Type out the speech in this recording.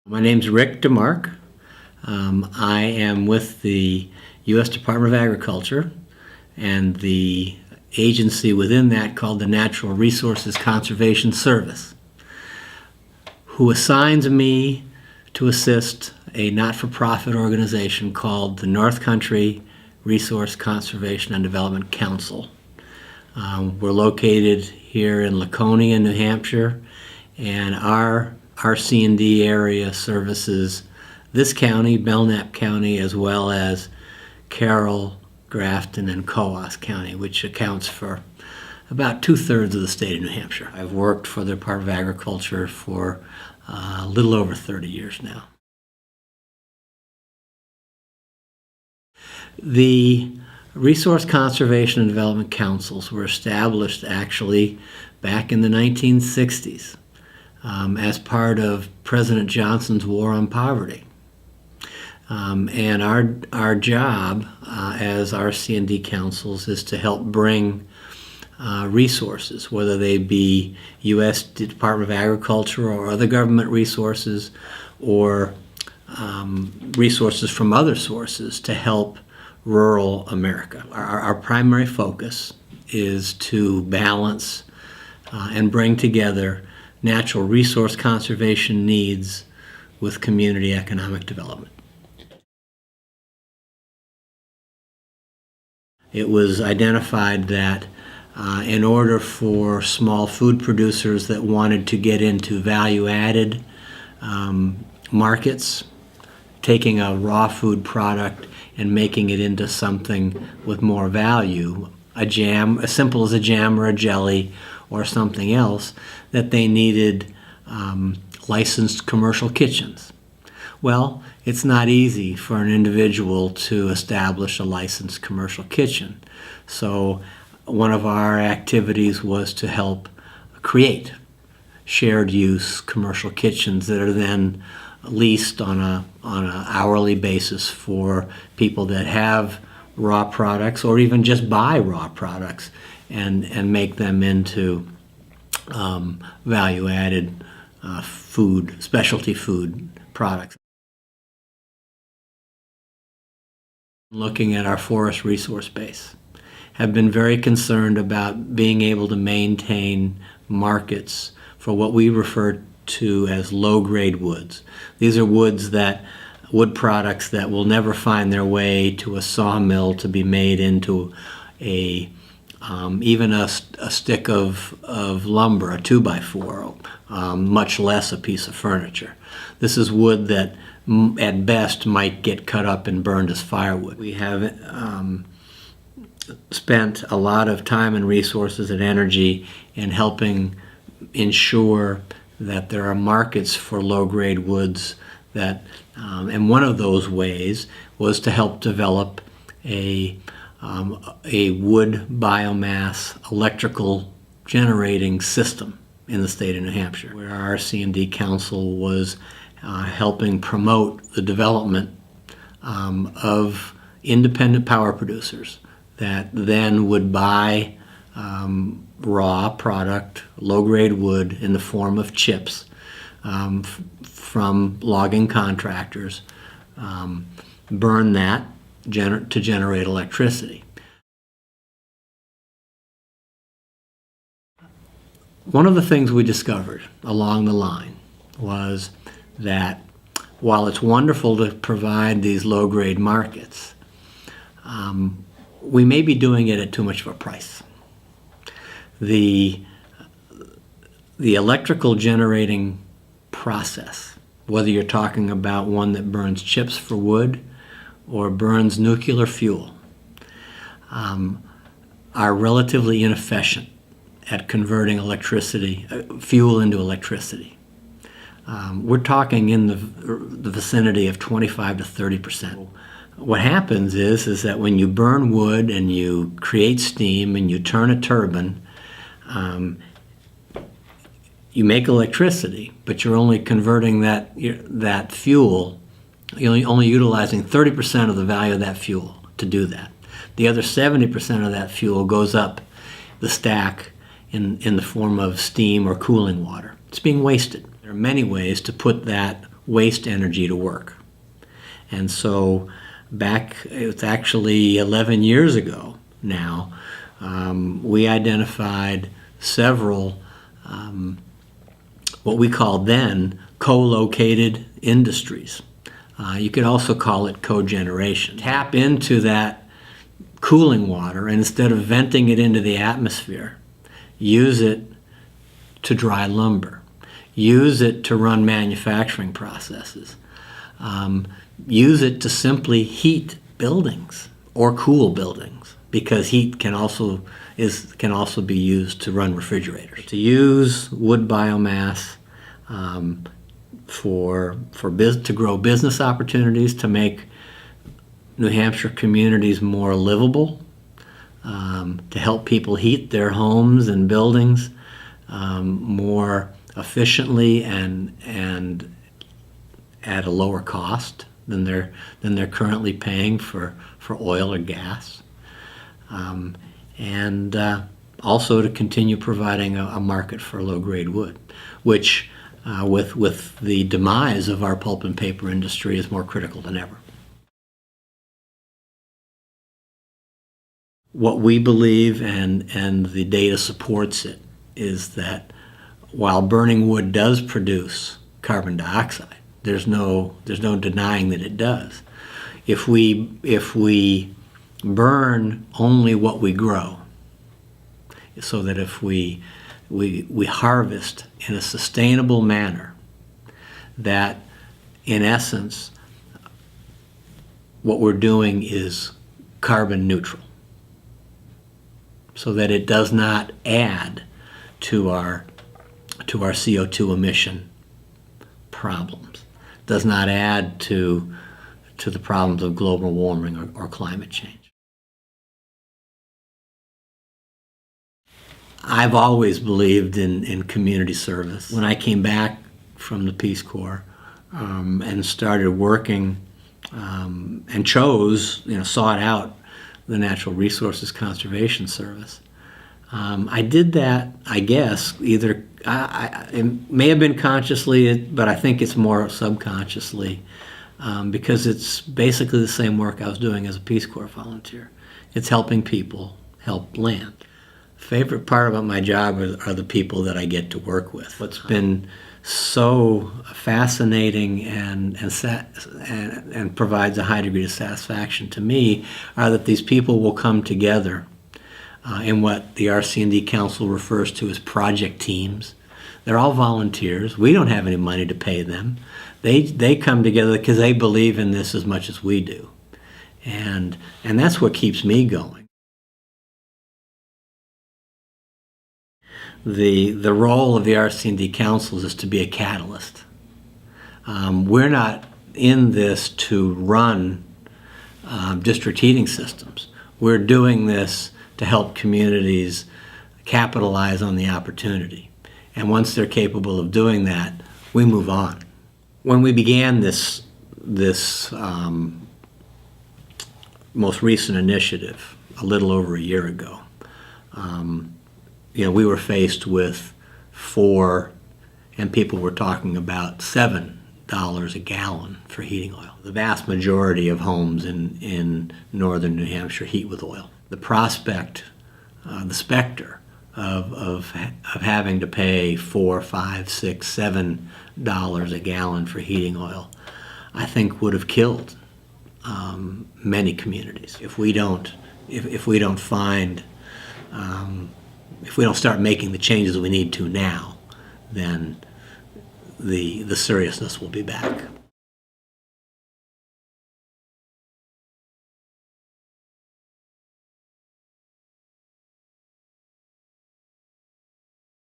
My name's Rick DeMark. I am with the U.S. Department of Agriculture and the agency within that called the Natural Resources Conservation Service, who assigns me to assist a not-for-profit organization called the North Country Resource Conservation and Development Council. We're located here in Laconia, New Hampshire, and our C&D area services this county, Belknap County, as well as Carroll, Grafton, and Coos County, which accounts for about 2/3 of the state of New Hampshire. I've worked for the Department of Agriculture for a little over 30 years now. The Resource Conservation and Development Councils were established actually back in the 1960s as part of President Johnson's war on poverty. And our job as our C&D councils is to help bring resources, whether they be U.S. Department of Agriculture or other government resources, or resources from other sources to help rural America. Our primary focus is to balance and bring together natural resource conservation needs with community economic development. It was identified that in order for small food producers that wanted to get into value-added markets, taking a raw food product and making it into something with more value, a jam, as simple as a jam or a jelly or something else, that they needed licensed commercial kitchens. Well, it's not easy for an individual to establish a licensed commercial kitchen. So one of our activities was to help create shared use commercial kitchens that are then leased on an hourly basis for people that have raw products, or even just buy raw products and make them into value-added food, specialty food products. Looking at our forest resource base, have been very concerned about being able to maintain markets for what we refer to as low-grade woods. These are wood products that will never find their way to a sawmill to be made into even a stick of lumber, a 2x4, much less a piece of furniture. This is wood that at best might get cut up and burned as firewood. We have spent a lot of time and resources and energy in helping ensure that there are markets for low-grade woods that, and one of those ways was to help develop a wood biomass electrical generating system in the state of New Hampshire, where our C&D Council was helping promote the development of independent power producers that then would buy raw product, low-grade wood in the form of chips from logging contractors, burn that to generate electricity. One of the things we discovered along the line was that while it's wonderful to provide these low-grade markets, we may be doing it at too much of a price. The electrical generating process, whether you're talking about one that burns chips for wood or burns nuclear fuel, are relatively inefficient at converting fuel into electricity. We're talking in the vicinity of 25 to 30%. What happens is that when you burn wood and you create steam and you turn a turbine, you make electricity, but you're only converting that fuel. You're only utilizing 30% of the value of that fuel to do that. The other 70% of that fuel goes up the stack in the form of steam or cooling water. It's being wasted. There are many ways to put that waste energy to work. And so it's actually 11 years ago now, we identified several what we called then co-located industries. You could also call it cogeneration. Tap into that cooling water, and instead of venting it into the atmosphere, use it to dry lumber, use it to run manufacturing processes, use it to simply heat buildings or cool buildings, because heat can also be used to run refrigerators. To use wood biomass to grow business opportunities, to make New Hampshire communities more livable, to help people heat their homes and buildings more efficiently and at a lower cost than they're currently paying for oil or gas, and also to continue providing a market for low-grade wood, which with the demise of our pulp and paper industry is more critical than ever. What we believe, and the data supports it, is that while burning wood does produce carbon dioxide, there's no denying that it does. If we burn only what we grow, so that if we harvest in a sustainable manner, that in essence what we're doing is carbon neutral, so that it does not add to our CO2 emission problems, does not add to the problems of global warming or climate change. I've always believed in community service. When I came back from the Peace Corps and started working and sought out the Natural Resources Conservation Service, I did that, I guess, either it may have been consciously, but I think it's more subconsciously, because it's basically the same work I was doing as a Peace Corps volunteer. It's helping people help land. Favorite part about my job are the people that I get to work with. What's been so fascinating and provides a high degree of satisfaction to me are that these people will come together in what the RC&D Council refers to as project teams. They're all volunteers. We don't have any money to pay them. They come together because they believe in this as much as we do, and that's what keeps me going. The role of the RC&D councils is to be a catalyst. We're not in this to run district heating systems. We're doing this to help communities capitalize on the opportunity. And once they're capable of doing that, we move on. When we began this most recent initiative a little over a year ago, we were faced with and people were talking about $7 a gallon for heating oil. The vast majority of homes in northern New Hampshire heat with oil. The prospect, the specter of having to pay $4, $5, $6, $7 a gallon for heating oil, I think would have killed many communities if we don't start making the changes we need to now. Then the seriousness will be back.